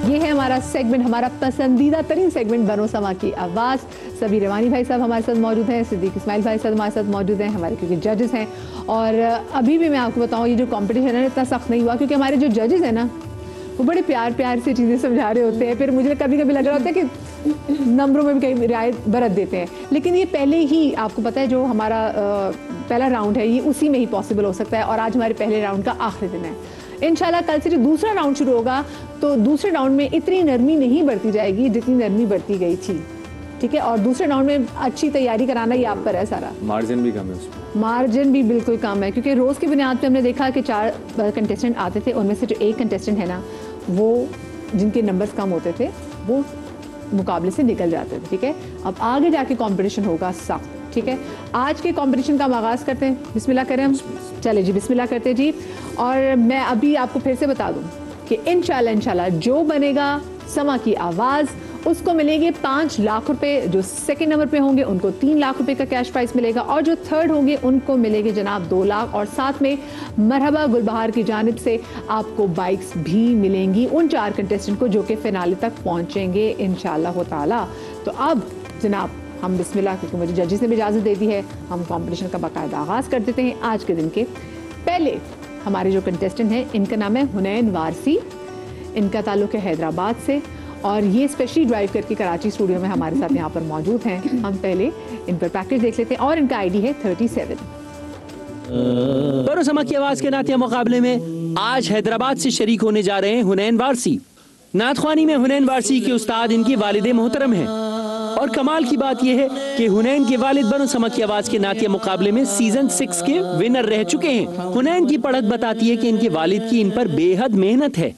ये है हमारा सेगमेंट, हमारा पसंदीदा तरीन सेगमेंट बनो समा की आवाज़। सभी रवानी भाई साहब हमारे साथ मौजूद हैं, सिद्दीक इस्माइल भाई साहब हमारे साथ मौजूद हैं, हमारे क्योंकि जजेस हैं। और अभी भी मैं आपको बताऊँ, ये जो कॉम्पिटिशन है इतना सख्त नहीं हुआ, क्योंकि हमारे जो जजेस हैं ना वो बड़े प्यार प्यार से चीज़ें समझा रहे होते हैं। फिर मुझे कभी कभी लग रहा होता है कि नंबरों में भी कई रियायत बरत देते हैं। लेकिन ये पहले ही आपको पता है जो हमारा पहला राउंड है ये उसी में ही पॉसिबल हो सकता है। और आज हमारे पहले राउंड का आखिरी दिन है। इंशाल्लाह कल से जो दूसरा राउंड शुरू होगा तो दूसरे राउंड में इतनी नरमी नहीं बढ़ती जाएगी जितनी नरमी बढ़ती गई थी, ठीक है। और दूसरे राउंड में अच्छी तैयारी कराना ये आप पर है सारा। मार्जिन भी कम है उसमें, मार्जिन भी बिल्कुल कम है, क्योंकि रोज़ की बुनियाद पे हमने देखा कि 4 कंटेस्टेंट आते थे, उनमें से जो एक कंटेस्टेंट है ना वो जिनके नंबर्स कम होते थे वो मुकाबले से निकल जाते थे, ठीक है। अब आगे जाके कंपटीशन होगा सख्त, ठीक है। आज के कंपटीशन का आगाज़ करते हैं, बिस्मिल्लाह करें हम। चले जी बिस्मिल्लाह करते जी। और मैं अभी आपको फिर से बता दूं कि इंशाल्लाह जो बनेगा समा की आवाज़ उसको मिलेंगे 5 लाख रुपए। जो सेकंड नंबर पे होंगे उनको 3 लाख रुपए का कैश प्राइस मिलेगा, और जो थर्ड होंगे उनको मिलेंगे जनाब 2 लाख। और साथ में मरहबा गुलबहार की जानिब से आपको बाइक्स भी मिलेंगी उन 4 कंटेस्टेंट को जो कि फिनाले तक पहुंचेंगे इंशाल्लाह ताला। तो अब जनाब हम बिस्मिल्लाह, क्योंकि मुझे जजेस ने भी इजाज़त दे दी है, हम कॉम्पिटिशन का बाकायदा आगाज़ कर देते हैं। आज के दिन के पहले हमारे जो कंटेस्टेंट हैं इनका नाम है हुनैन वारसी, इनका ताल्लुक़ है हैदराबाद से, और ये स्पेशली ड्राइव करके कराची स्टूडियो में हमारे साथ यहाँ पर मौजूद हैं। हम पहले इन पर प्रैक्टिस देख लेते हैं। और इनका आईडी है 37। बनो समा की आवाज़ के नातिया मुकाबले में आज हैदराबाद से शरीक होने जा रहे हैं हुनैन वारसी। नातख्वानी में हुनैन वारसी के उस्ताद इनके वालिद मोहतरम हैं। और कमाल की बात यह है कि हुनैन के वालिद बनो समा की आवाज़ के नातिया मुकाबले में सीजन 6 के विनर रह चुके हैं। हुनैन की पढ़त बताती है कि इनके वालिद की इन पर बेहद मेहनत है।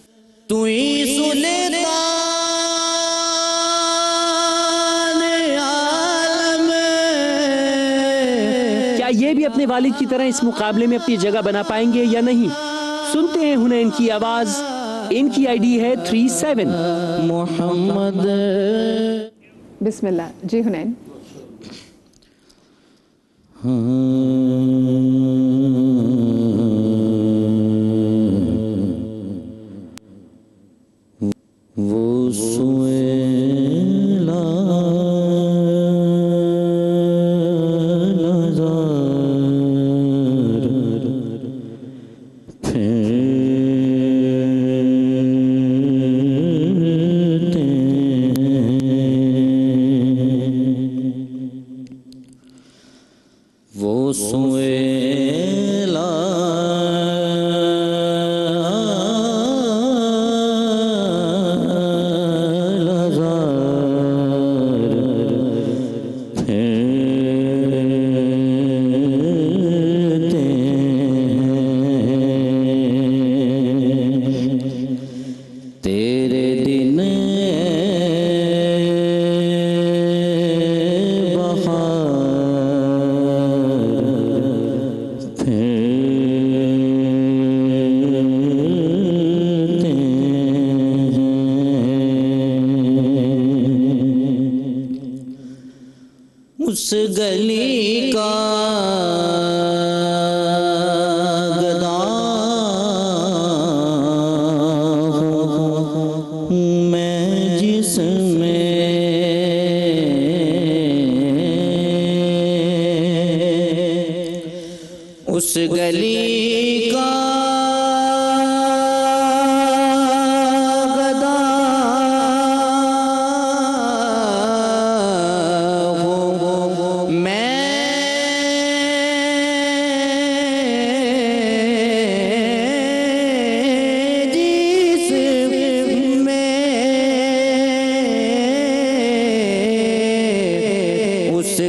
क्या ये भी अपने वालिद की तरह इस मुकाबले में अपनी जगह बना पाएंगे या नहीं? सुनते हैं हुनैन की आवाज़। इनकी आईडी है 37 मोहम्मद। बिस्मिल्लाह जी हुनैन। वो सुएला उस गली का गदा मैं जिसमें उस गली का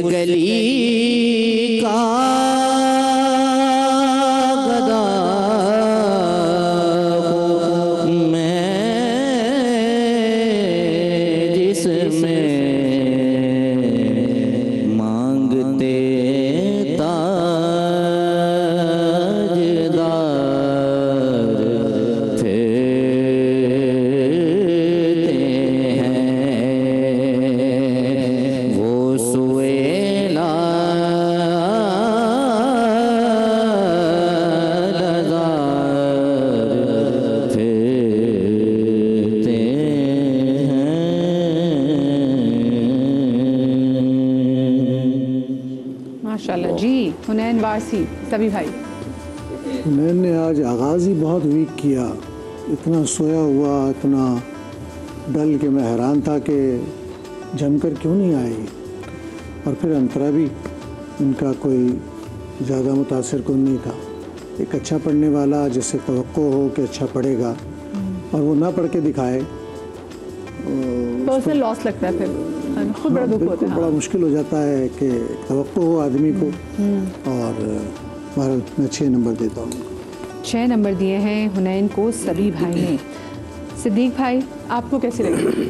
गली का हुनैन वारसी, सभी भाई। हुनैन ने आज आगाज़ ही बहुत वीक किया, इतना सोया हुआ, इतना डल के मैं हैरान था कि जमकर क्यों नहीं आई। और फिर अंतरा भी उनका कोई ज़्यादा मुतासिर कौन नहीं था। एक अच्छा पढ़ने वाला जिससे तवक्को हो कि अच्छा पढ़ेगा और वो ना पढ़ के दिखाए, पर्सनल लॉस लगता है, फिर खुद बड़ा दुख होता बिल्कुल है। बड़ा मुश्किल हो जाता है कि तवक्को हो आदमी को। और भारत में 6 नंबर देता हूँ उनको। 6 नंबर दिए हैं हुनैन को सभी भाई ने। सिद्दीक भाई, आपको कैसी लगी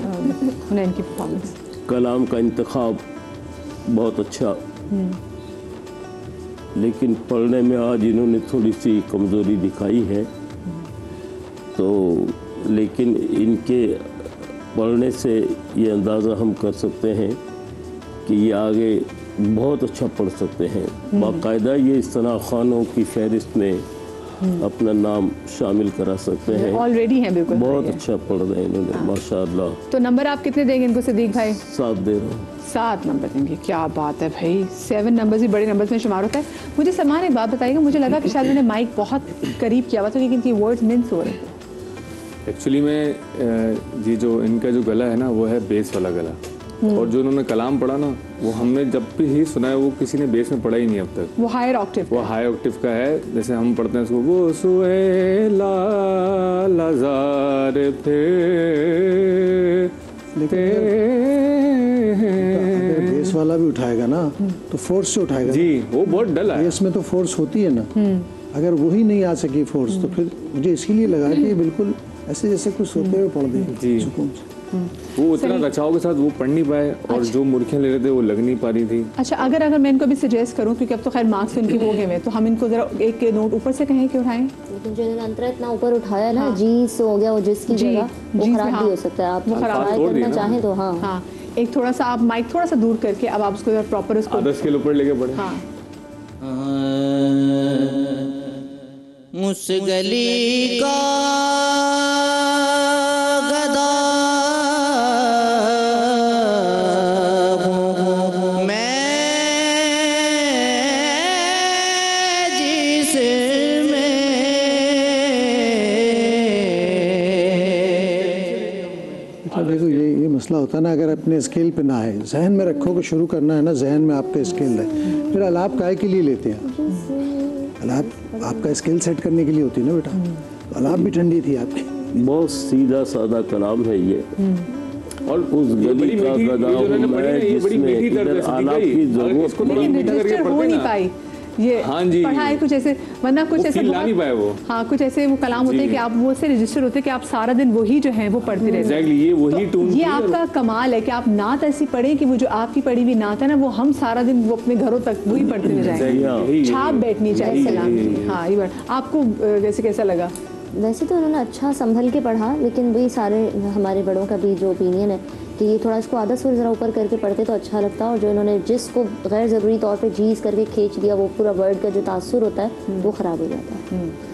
हुनैन की परफॉर्मेंस? कलाम का इंतखाब बहुत अच्छा, लेकिन पढ़ने में आज इन्होंने थोड़ी सी कमज़ोरी दिखाई है। तो लेकिन इनके पढ़ने से ये अंदाज़ा हम कर सकते हैं कि ये आगे बहुत अच्छा पढ़ सकते हैं। बाकायदा ये इस्तना खानों की फहरिस्त में अपना नाम शामिल करा सकते हैं। ऑलरेडी हैं बिल्कुल। बहुत अच्छा पढ़ रहे हैं इन्होंने, माशाअल्लाह। तो नंबर आप कितने देंगे इनको सिद्दीक भाई? 7 दे रहा हूँ। 7 नंबर देंगे, क्या बात है भाई। 7 नंबर भी बड़े नंबर्स में शुमार होता है। मुझे सलमान एक बात बताइएगा, मुझे लगा कि शायद मैंने माइक बहुत करीब किया हुआ था लेकिन इनकी वर्ड्स मिस हो रहे थे। एक्चुअली में ये जो इनका जो गला है ना, वो है बेस वाला गला। और जो उन्होंने कलाम पढ़ा ना, वो हमने जब भी ही सुना है, वो किसी ने बेस में पढ़ा ही नहीं अब तक। वो हायर ऑक्टेव, वो हाई ऑक्टेव का है। जैसे हम पढ़ते हैं उसको, वो सुहेला लाज़ार अगर बेस वाला भी उठाएगा ना तो फोर्स से उठाएगा जी, वो बहुत डल है। बेस में तो फोर्स होती है ना, अगर वही नहीं आ सकी फोर्स, तो फिर मुझे इसीलिए लगा कि ये बिल्कुल ऐसे जैसे कुछ सोते हुए पढ़ देगी जी। सुकून से। वो उतना रचाव के साथ वो पढ़ नहीं पाए, और जो मुर्खियाँ ले रहे थे वो लग नहीं पा रही थी। अच्छा, अगर मैं इनको भी सजेस्ट करूं, क्योंकि अब तो खैर मार्क्स उनके हो गए हैं, तो हम इनको जरा एक नोट ऊपर से कहें कि उठाएं। लेकिन जो इन्होंने अंतरा इतना ऊपर उठाया ना, जी से हो गया वो जिसकी जी, जगह, वो जी से, खराब हाँ, भी हो सकता है। आप वो खराब ट्राई तोड़ दिया करना ना। चाहें तो हाँ। हाँ, एक थोड़ा सा आप माइक थोड़ा सा दूर करके अब आप उसको प्रॉपर उसको, आधा स्केल ऊपर लेके पढ़े। हाँ, उस गली का गदा हूँ मैं, जिसमें तो देखो ये मसला होता है ना, अगर अपने स्केल पे ना है, जहन में रखो कि शुरू करना है ना, जहन में आपका स्केल है। फिर अलाप काहे के लिए लेते हैं? अलाप आपका स्केल सेट करने के लिए होती है ना बेटा। तो अलाप भी ठंडी थी आपकी। बहुत सीधा सादा कलाम है ये। और उस गली का गदा हूँ मैं, जिसमें इधर आलाप की जरूरत लेकिन रजिस्टर हो नहीं पाई ये। हाँ जी। पढ़ाई कुछ ऐसे, वरना कुछ ऐसे फील ला नहीं पाए वो। हाँ, कुछ ऐसे वो कलाम होते हैं कि आप वो से रजिस्टर होते हैं कि आप सारा दिन वही जो है वो पढ़ते रहते हैं। एग्जैक्टली, ये वही तो टून ये आपका कमाल है कि आप नात ऐसी पढ़ें कि वो जो आपकी पढ़ी हुई नात है ना, वो हम सारा दिन वो अपने घरों तक वही पढ़ते रह जाएंगे। छाप बैठनी चाहिए सलाम की। हाँ, ये बात आपको वैसे कैसा लगा? वैसे तो उन्होंने अच्छा संभल के पढ़ा, लेकिन वही सारे हमारे बड़ों का भी जो ओपिनियन है कि ये थोड़ा इसको आधा सुर ज़रा ऊपर करके पढ़ते तो अच्छा लगता। और जो इन्होंने जिसको गैर ज़रूरी तौर पे जीज करके खींच दिया, वो पूरा वर्ड का जो तासुर होता है वो ख़राब हो जाता है।